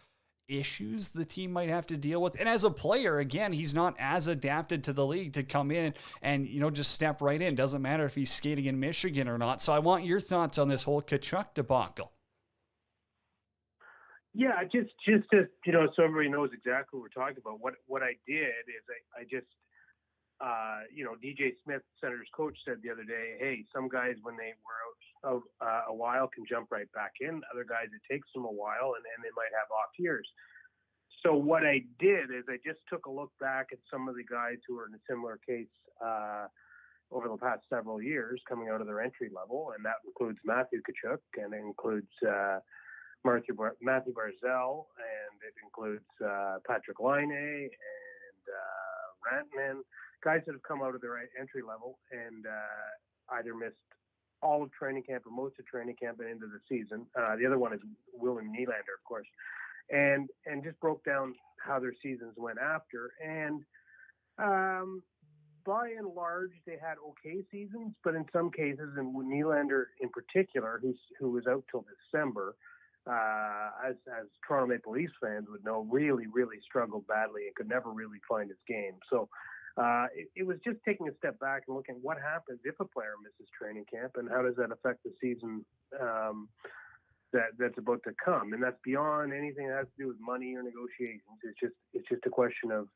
issues the team might have to deal with. And as a player, again, he's not as adapted to the league to come in and, just step right in. Doesn't matter if he's skating in Michigan or not. So I want your thoughts on this whole Tkachuk debacle. Yeah, just to, so everybody knows exactly what we're talking about. What I did is I just, DJ Smith, Senators coach, said the other day, hey, some guys, when they were out a while, can jump right back in. Other guys, it takes them a while, and they might have off years. So what I did is I just took a look back at some of the guys who are in a similar case over the past several years coming out of their entry level, and that includes Matthew Tkachuk, and it includes Matthew Barzal, and it includes Patrick Laine and Rantanen, guys that have come out of their entry level and either missed all of training camp or most of training camp and into the season. The other one is William Nylander, of course, and just broke down how their seasons went after. And by and large, they had okay seasons, but in some cases, and Nylander in particular, who was out till December, as Toronto Maple Leafs fans would know, really, really struggled badly and could never really find his game. So it was just taking a step back and looking at what happens if a player misses training camp and how does that affect the season that's about to come. And that's beyond anything that has to do with money or negotiations. It's just a question of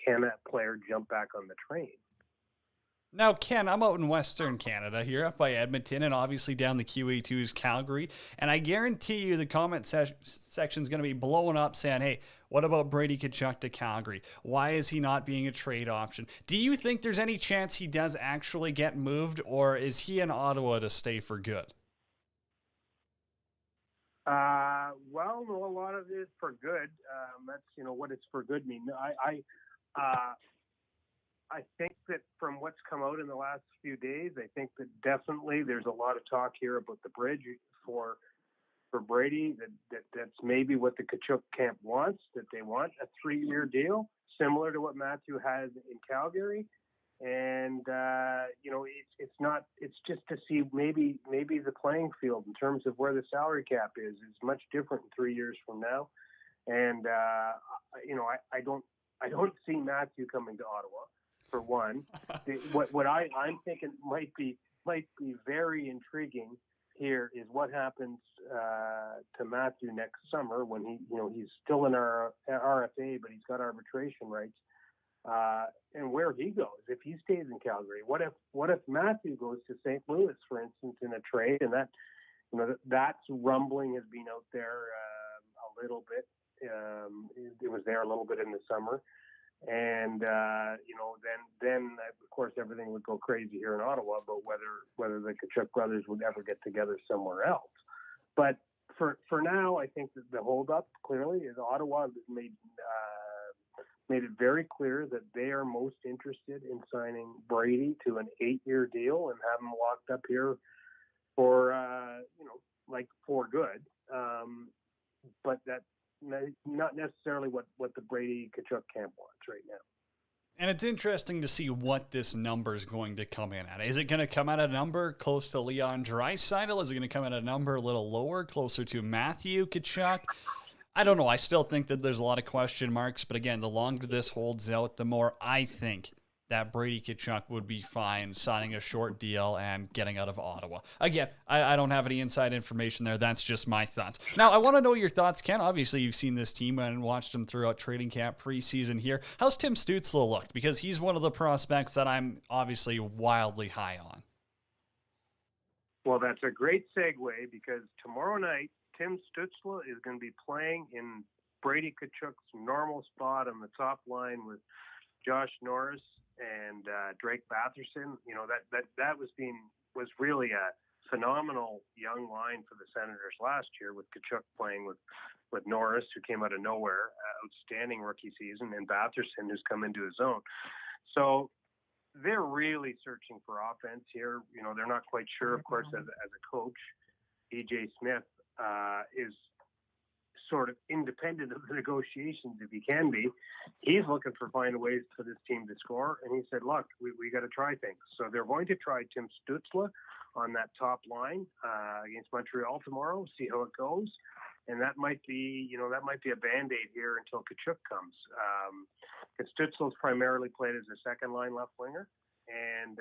can that player jump back on the train? Now, Ken, I'm out in Western Canada here, up by Edmonton, and obviously down the QE2's Calgary. And I guarantee you the comment section is going to be blowing up saying, hey, what about Brady Tkachuk to Calgary? Why is he not being a trade option? Do you think there's any chance he does actually get moved, or is he in Ottawa to stay for good? Well, no, a lot of it is for good. That's, what does for good mean? I think that from what's come out in the last few days, I think that definitely there's a lot of talk here about the bridge for Brady, that's maybe what the Tkachuk camp wants, that they want a 3-year deal, similar to what Matthew has in Calgary. And, it's just to see maybe the playing field in terms of where the salary cap is much different in 3 years from now. And, I don't see Matthew coming to Ottawa. For one, what I'm thinking might be very intriguing here is what happens to Matthew next summer when he's still in our RFA, but he's got arbitration rights, and where he goes if he stays in Calgary. What if Matthew goes to St. Louis, for instance, in a trade, and that's rumbling has been out there a little bit. It was there a little bit in the summer. And then of course everything would go crazy here in Ottawa about whether the Tkachuk brothers would ever get together somewhere else. But for now, I think that the holdup clearly is Ottawa has made it very clear that they are most interested in signing Brady to an 8-year deal and have him locked up here for for good. But that. Not necessarily what the Brady Tkachuk camp wants right now. And it's interesting to see what this number is going to come in at. Is it going to come at a number close to Leon Draisaitl? Is it going to come at a number a little lower, closer to Matthew Tkachuk? I don't know. I still think that there's a lot of question marks. But again, the longer this holds out, the more I think that Brady Tkachuk would be fine signing a short deal and getting out of Ottawa. Again, I don't have any inside information there. That's just my thoughts. Now, I want to know your thoughts, Ken. Obviously, you've seen this team and watched them throughout training camp preseason here. How's Tim Stützle looked? Because he's one of the prospects that I'm obviously wildly high on. Well, that's a great segue because tomorrow night, Tim Stützle is going to be playing in Brady Tkachuk's normal spot on the top line with Josh Norris and Drake Batherson. That was really a phenomenal young line for the Senators last year with Tkachuk playing with Norris, who came out of nowhere, outstanding rookie season, and Batherson, who's come into his own. So they're really searching for offense here. You know, they're not quite sure, of course, as a coach. E.J. Smith is sort of independent of the negotiations, if he can be. He's looking for finding ways for this team to score, and he said, look, we got to try things. So they're going to try Tim Stützle on that top line against Montreal tomorrow, see how it goes. And that might be, that might be a Band-Aid here until Tkachuk comes. Because Stützle's primarily played as a second-line left winger. And,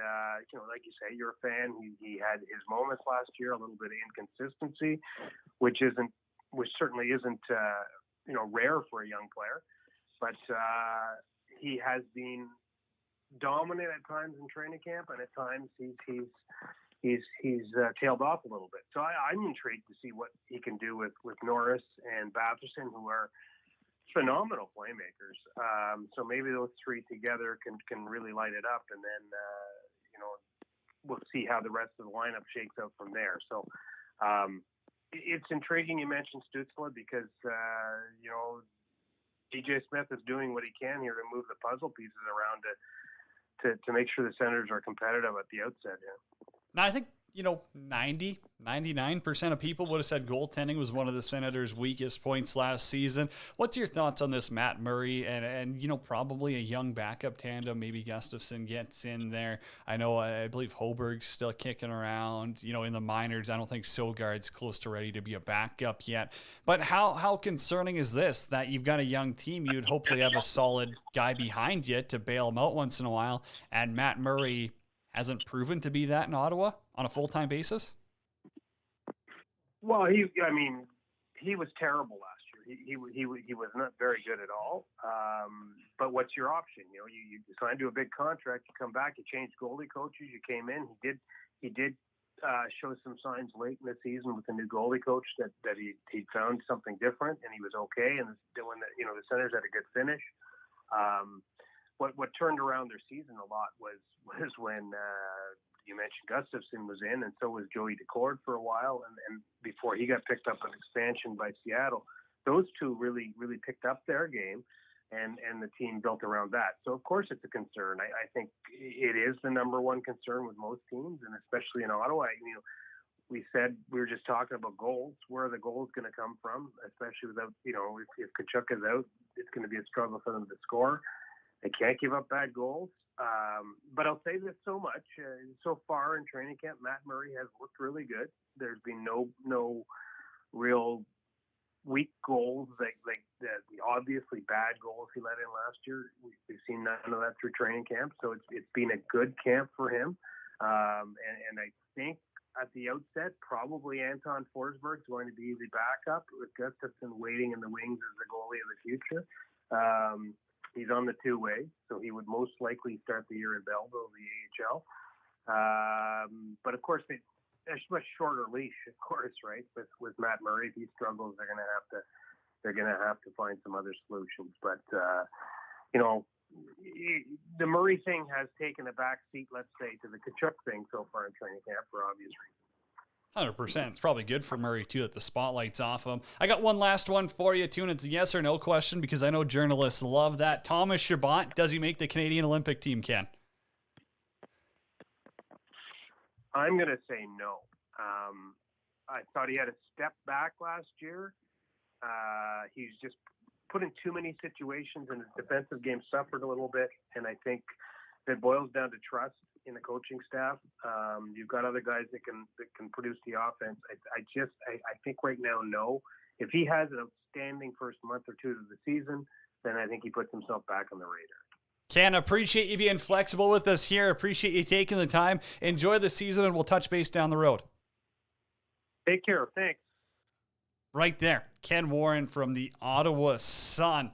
like you say, you're a fan. He had his moments last year, a little bit of inconsistency, which certainly isn't, rare for a young player. But he has been dominant at times in training camp, and at times he's tailed off a little bit. So I'm intrigued to see what he can do with Norris and Batherson, who are phenomenal playmakers. So maybe those three together can really light it up, and then we'll see how the rest of the lineup shakes out from there. So it's intriguing you mentioned Stützle because DJ Smith is doing what he can here to move the puzzle pieces around to make sure the Senators are competitive at the outset here. Now, I think, 99% of people would have said goaltending was one of the Senators' weakest points last season. What's your thoughts on this Matt Murray and probably a young backup tandem? Maybe Gustafsson gets in there. I believe Hoberg's still kicking around, in the minors. I don't think Sogard's close to ready to be a backup yet. But how concerning is this, that you've got a young team? You'd hopefully have a solid guy behind you to bail him out once in a while, and Matt Murray hasn't proven to be that in Ottawa on a full-time basis? Well, he was terrible last year. He was not very good at all. But what's your option? You signed to a big contract, you come back, you changed goalie coaches, you came in. He did show some signs late in the season with the new goalie coach that he found something different, and he was okay. And when the Senators had a good finish. What turned around their season a lot was when you mentioned Gustafsson was in, and so was Joey Decord for a while, and before he got picked up on expansion by Seattle. Those two really picked up their game, and the team built around that. So of course it's a concern. I think it is the number one concern with most teams, and especially in Ottawa. We were just talking about goals. Where are the goals going to come from? Especially without, if Tkachuk is out, it's going to be a struggle for them to score. They can't give up bad goals. But I'll say this so much. So far in training camp, Matt Murray has looked really good. There's been no real weak goals, like the obviously bad goals he let in last year. We've seen none of that through training camp. So it's been a good camp for him. And I think at the outset, probably Anton Forsberg's going to be the backup with Gustafsson waiting in the wings as the goalie of the future. He's on the two-way, so he would most likely start the year in Belleville, the AHL. But of course, it's a much shorter leash, of course, right? With Matt Murray, if he struggles, they're going to have to find some other solutions. But the Murray thing has taken a back seat, let's say, to the Tkachuk thing so far in training camp for obvious reasons. 100%. It's probably good for Murray, too, that the spotlight's off him. I got one last one for you, too, and it's a yes or no question because I know journalists love that. Thomas Chabot, does he make the Canadian Olympic team, Ken? I'm going to say no. I thought he had a step back last year. He's just put in too many situations, and his defensive game suffered a little bit, and I think that boils down to trust in the coaching staff. You've got other guys that can produce the offense. I think right now, no. If he has an outstanding first month or two of the season, then I think he puts himself back on the radar. Ken, appreciate you being flexible with us here. Appreciate you taking the time. Enjoy the season, and we'll touch base down the road. Take care. Thanks. Right there, Ken Warren from the Ottawa Sun,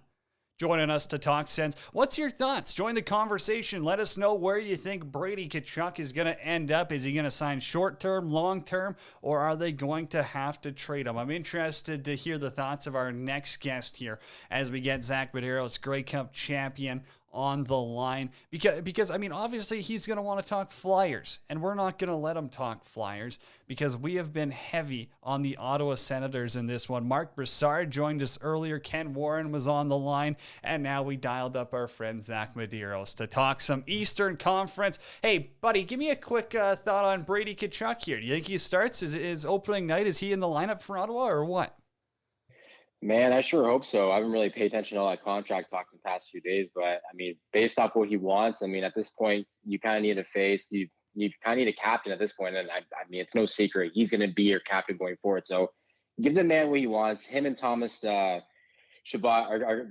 joining us to talk sense. What's your thoughts? Join the conversation. Let us know where you think Brady Tkachuk is going to end up. Is he going to sign short-term, long-term, or are they going to have to trade him? I'm interested to hear the thoughts of our next guest here as we get Zach Medeiros, Grey Cup champion, on the line because I mean, obviously he's going to want to talk Flyers, and we're not going to let him talk Flyers because we have been heavy on the Ottawa Senators in this one. Marc Brassard joined us earlier. Ken Warren was on the line, and now we dialed up our friend Zach Medeiros to talk some Eastern Conference. Hey, buddy, give me a quick thought on Brady Tkachuk here. Do you think he starts? Is opening night? Is he in the lineup for Ottawa or what? Man, I sure hope so. I haven't really paid attention to all that contract talk in the past few days, but I mean, based off what he wants, I mean, at this point, you kind of need a face. You kind of need a captain at this point, and I mean, it's no secret he's going to be your captain going forward. So, give the man what he wants. Him and Thomas Chabot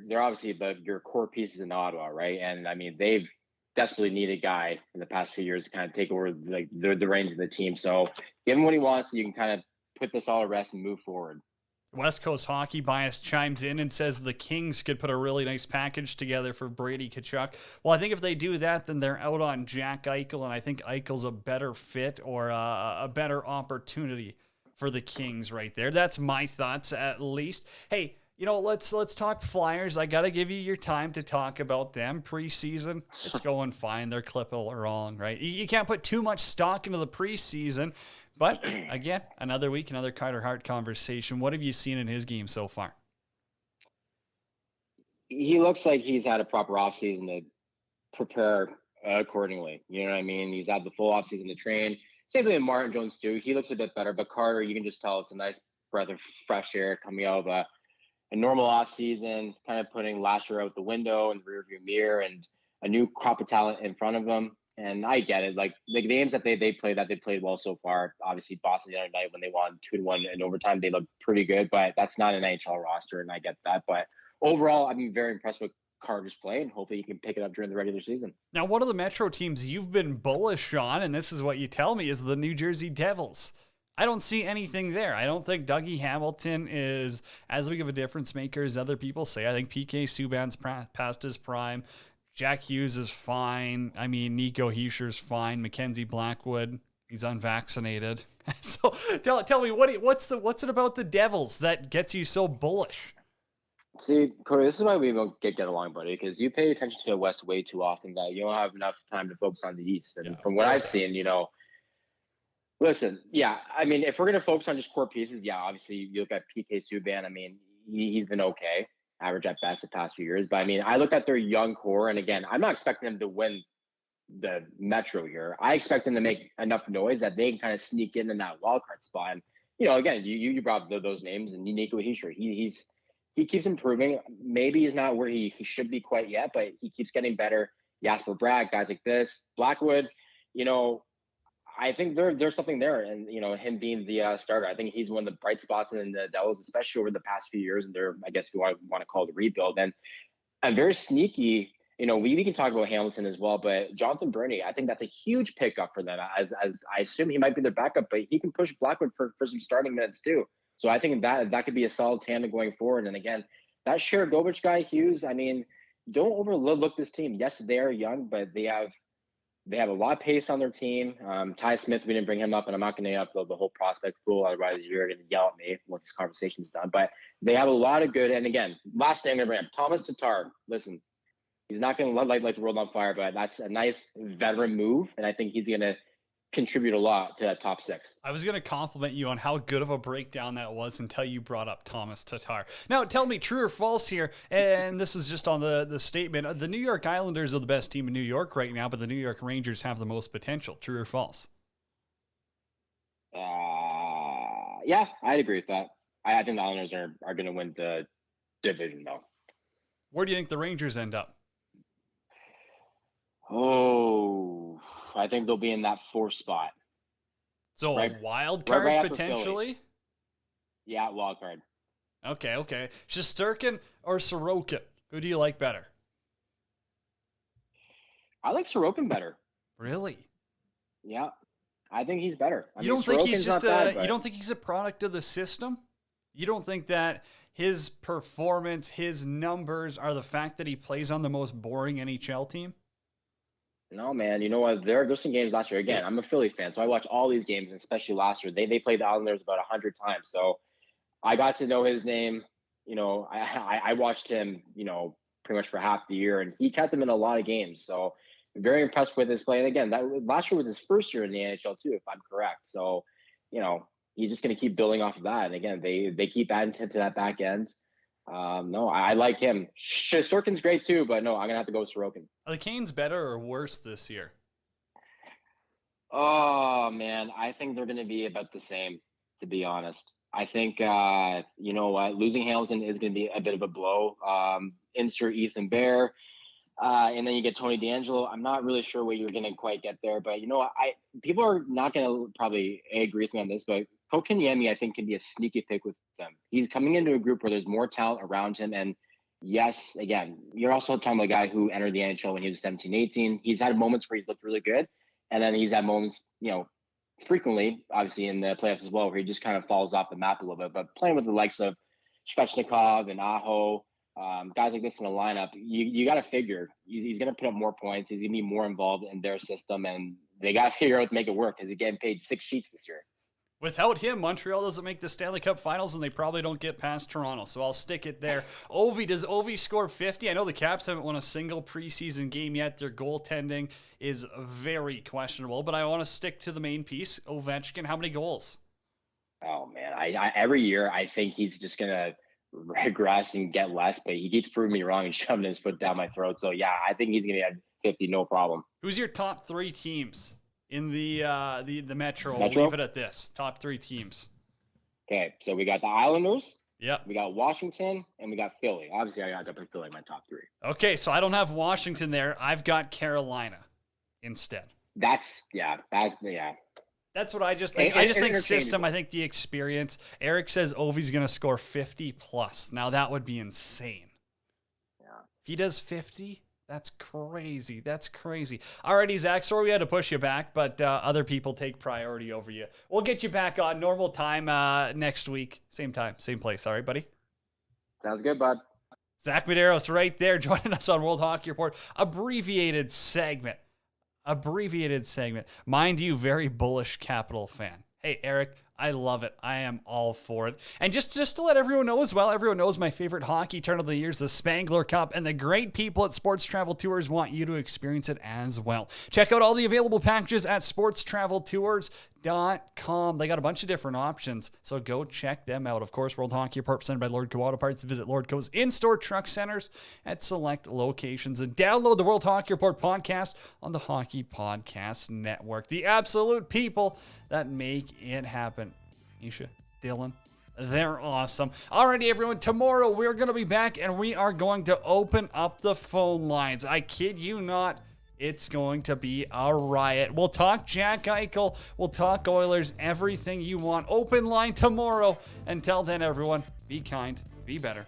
they're obviously your core pieces in Ottawa, right? And I mean, they've desperately needed a guy in the past few years to kind of take over like the reins of the team. So, give him what he wants, so you can kind of put this all to rest and move forward. West Coast Hockey Bias chimes in and says the Kings could put a really nice package together for Brady Tkachuk. Well, I think if they do that, then they're out on Jack Eichel, and I think Eichel's a better fit or a better opportunity for the Kings right there. That's my thoughts, at least. Hey, you know, let's talk Flyers. I got to give you your time to talk about them. Preseason, it's going fine. They're clipping along, right? You can't put too much stock into the preseason. But, again, another week, another Carter Hart conversation. What have you seen in his game so far? He looks like he's had a proper offseason to prepare accordingly. You know what I mean? He's had the full offseason to train. Same thing with Martin Jones, too. He looks a bit better. But Carter, you can just tell it's a nice breath of fresh air coming out of a normal offseason, kind of putting last year out the window and the rearview mirror and a new crop of talent in front of him. And I get it. Like the games that they played well so far. Obviously, Boston the other night when they won 2-1 in overtime, they looked pretty good. But that's not an NHL roster, and I get that. But overall, I'm very impressed with Carter's play, and hopefully he can pick it up during the regular season. Now, one of the Metro teams you've been bullish on, and this is what you tell me, is the New Jersey Devils. I don't see anything there. I don't think Dougie Hamilton is as big of a difference maker as other people say. I think PK Subban's past his prime. Jack Hughes is fine. I mean, Nico Heischer's fine. Mackenzie Blackwood, he's unvaccinated. So tell me, what's it about the Devils that gets you so bullish? See, Corey, this is why we don't get along, buddy, because you pay attention to the West way too often that you don't have enough time to focus on the East. And from what I've seen, you know, listen, yeah, I mean, if we're going to focus on just core pieces, yeah, obviously you look at PK Subban. I mean, he's been okay. Average at best the past few years. But I mean, I look at their young core, and again, I'm not expecting them to win the Metro here. I expect them to make enough noise that they can kind of sneak in that wild card spot. And, you know, again, you brought up those names, and Nico Heischer, he keeps improving. Maybe he's not where he should be quite yet, but he keeps getting better. Jasper Bratt, guys like this, Blackwood, you know, I think there's something there, and you know, him being the starter, I think he's one of the bright spots in the Devils, especially over the past few years. And they're, I guess, what I want to call the rebuild. And very sneaky. You know, we can talk about Hamilton as well, but Jonathan Burney, I think that's a huge pickup for them. As I assume he might be their backup, but he can push Blackwood for some starting minutes too. So I think that could be a solid tandem going forward. And again, that Sharagovich guy, Hughes, I mean, don't overlook this team. Yes, they are young, but they have a lot of pace on their team. Ty Smith, we didn't bring him up, and I'm not going to upload the whole prospect pool. Otherwise, you're going to yell at me once this conversation is done. But they have a lot of good. And again, last thing I'm going to bring up, Thomas Tatar. Listen, he's not going to light the world on fire, but that's a nice veteran move, and I think he's going to contribute a lot to that top six. I was going to compliment you on how good of a breakdown that was until you brought up Thomas Tatar. Now, tell me, true or false here, and this is just on the statement, the New York Islanders are the best team in New York right now, but the New York Rangers have the most potential. True or false? Yeah, I'd agree with that. I think the Islanders are going to win the division, though. Where do you think the Rangers end up? Oh, I think they'll be in that fourth spot. So a wild card potentially? Yeah, wild card. Okay. Shesterkin or Sorokin? Who do you like better? I like Sorokin better. Really? Yeah. I think he's better. You don't think he's just you don't think he's a product of the system? You don't think that his performance, his numbers are the fact that he plays on the most boring NHL team? No, man. You know what? There's some games last year. Again, I'm a Philly fan, so I watch all these games, and especially last year. They played the Islanders about 100 times, so I got to know his name. You know, I watched him, you know, pretty much for half the year, and he kept them in a lot of games. So very impressed with his play. And again, that last year was his first year in the NHL too, if I'm correct. So, he's just going to keep building off of that. And again, they keep adding to that back end. No, I like him. Shesterkin's great too, but no, I'm gonna have to go with Sorokin. Are the Canes better or worse this year? Oh man, I think they're gonna be about the same, to be honest. I think you know what, losing Hamilton is gonna be a bit of a blow. Insert Ethan Bear. And then you get Tony DeAngelo. I'm not really sure where you're going to quite get there, but people are not going to probably agree with me on this, but Kotkaniemi, I think, can be a sneaky pick with them. He's coming into a group where there's more talent around him. And yes, again, you're also talking about a guy who entered the NHL when he was 17, 18. He's had moments where he's looked really good. And then he's had moments, frequently, obviously in the playoffs as well, where he just kind of falls off the map a little bit. But playing with the likes of Svechnikov and Aho, guys like this in a lineup, you got to figure he's going to put up more points. He's going to be more involved in their system, and they got to figure out to make it work because he's getting paid 6 sheets this year. Without him, Montreal doesn't make the Stanley Cup Finals, and they probably don't get past Toronto. So I'll stick it there. Does Ovi score 50? I know the Caps haven't won a single preseason game yet. Their goaltending is very questionable, but I want to stick to the main piece. Ovechkin, how many goals? Oh man, I every year I think he's just gonna regress and get less, but he keeps proving me wrong and shoving his foot down my throat. So yeah, I think he's gonna get 50, no problem. Who's your top 3 teams in the Metro? We'll leave it at this. Top 3 teams. Okay, so we got the Islanders. Yep. We got Washington and we got Philly. Obviously, I got to put Philly in my top 3. Okay, so I don't have Washington there. I've got Carolina instead. That's what I just think. I just think system. I think the experience. Eric says Ovi's going to score 50 plus. Now that would be insane. Yeah. If he does 50, that's crazy. That's crazy. Alrighty, Zach. Sorry we had to push you back, but other people take priority over you. We'll get you back on normal time next week. Same time, same place. All right, buddy? Sounds good, bud. Zach Medeiros right there joining us on World Hockey Report. Abbreviated segment. Mind you, very bullish Capital fan. Hey, Eric, I love it. I am all for it. And just to let everyone know as well, everyone knows my favorite hockey tournament of the year is the Spangler Cup, and the great people at Sports Travel Tours want you to experience it as well. Check out all the available packages at sportstraveltours.com. They got a bunch of different options, so go check them out. Of course, World Hockey Report presented by Lordco Auto Parts. Visit Lordco's in-store truck centers at select locations and download the World Hockey Report podcast on the Hockey Podcast Network. The absolute people that make it happen. Isha, Dylan, they're awesome. Alrighty, everyone. Tomorrow we're going to be back and we are going to open up the phone lines. I kid you not. It's going to be a riot. We'll talk Jack Eichel. We'll talk Oilers. Everything you want. Open line tomorrow. Until then, everyone, be kind, be better.